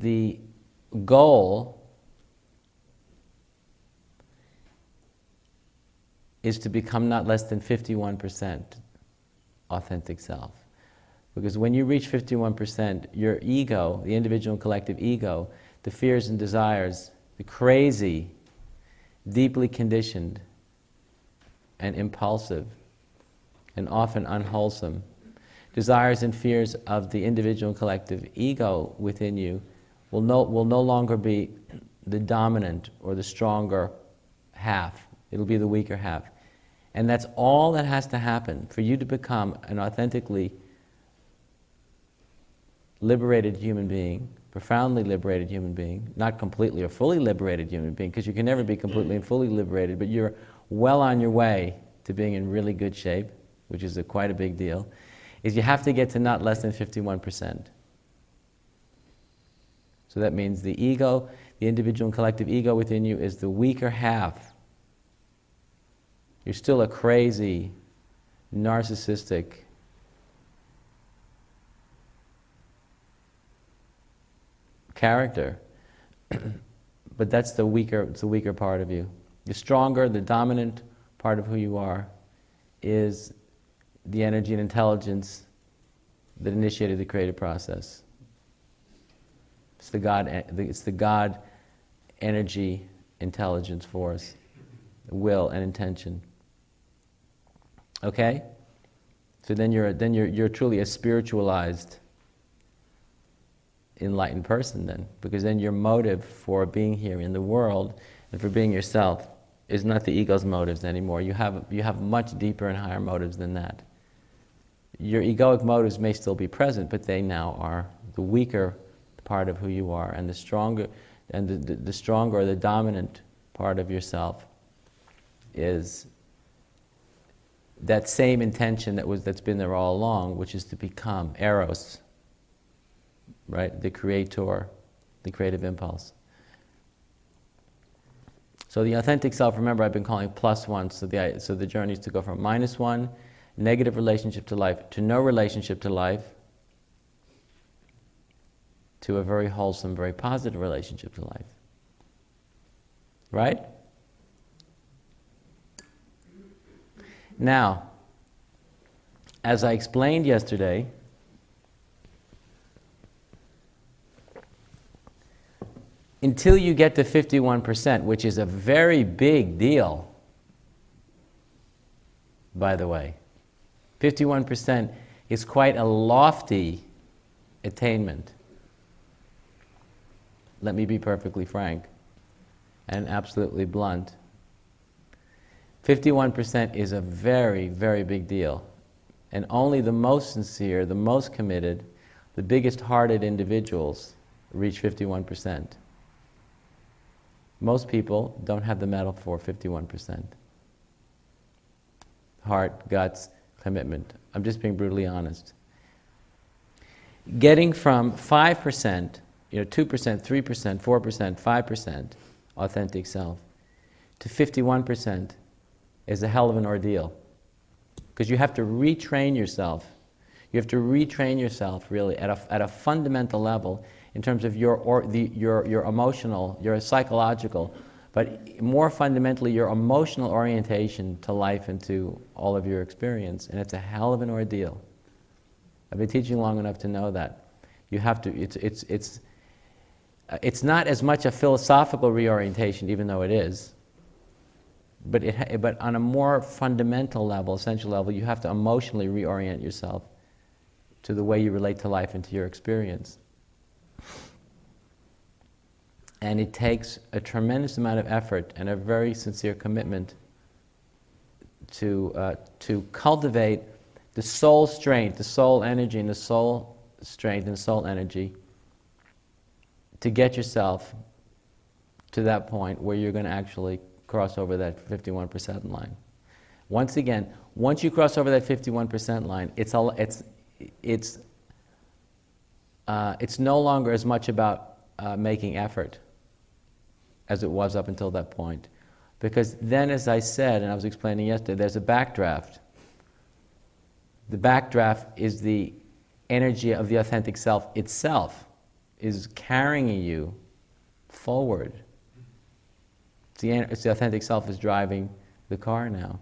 the goal is to become not less than 51% authentic self. Because when you reach 51%, your ego, the individual and collective ego, the fears and desires, the crazy, deeply conditioned and impulsive and often unwholesome desires and fears of the individual and collective ego within you will no longer be the dominant or the stronger half. It'll be the weaker half. And that's all that has to happen for you to become an authentically liberated human being, profoundly liberated human being, not completely or fully liberated human being, because you can never be completely and fully liberated, but you're well on your way to being in really good shape, which is quite a big deal, is you have to get to not less than 51%. So that means the ego, the individual and collective ego within you is the weaker half. You're still a crazy, narcissistic, character, but that's the weaker part of you. The stronger, the dominant part of who you are is the energy and intelligence that initiated the creative process. It's the God energy, intelligence force, will and intention. Okay? So then you're truly a spiritualized, enlightened person then, because then your motive for being here in the world and for being yourself is not the ego's motives anymore. You have much deeper and higher motives than that. Your egoic motives may still be present, but they now are the weaker part of who you are, and the stronger or the dominant part of yourself is that same intention that's been there all along, which is to become Eros, right? The creator, the creative impulse. So the authentic self, remember, I've been calling +1. So the journey is to go from -1, negative relationship to life, to no relationship to life, to a very wholesome, very positive relationship to life. Right? Now, as I explained yesterday, until you get to 51%, which is a very big deal, by the way. 51% is quite a lofty attainment. Let me be perfectly frank and absolutely blunt. 51% is a very, very big deal. And only the most sincere, the most committed, the biggest hearted individuals reach 51%. Most people don't have the medal for 51%. Heart, guts, commitment. I'm just being brutally honest. Getting from 5%, 2%, 3%, 4%, 5% authentic self to 51% is a hell of an ordeal. Because you have to retrain yourself. You have to retrain yourself really at a fundamental level in terms of your emotional, your psychological, but more fundamentally your emotional orientation to life and to all of your experience. And it's a hell of an ordeal. I've been teaching long enough to know that. You have to, it's not as much a philosophical reorientation, even though it is, but on a more fundamental level, essential level, you have to emotionally reorient yourself to the way you relate to life and to your experience. And it takes a tremendous amount of effort and a very sincere commitment to cultivate the soul strength, the soul energy, and the soul strength and soul energy to get yourself to that point where you're going to actually cross over that 51% line. Once again, once you cross over that 51% line, it's no longer as much about making effort as it was up until that point. Because then, as I said, and I was explaining yesterday, there's a backdraft. The backdraft is the energy of the authentic self itself. is carrying you forward. It's the authentic self is driving the car now.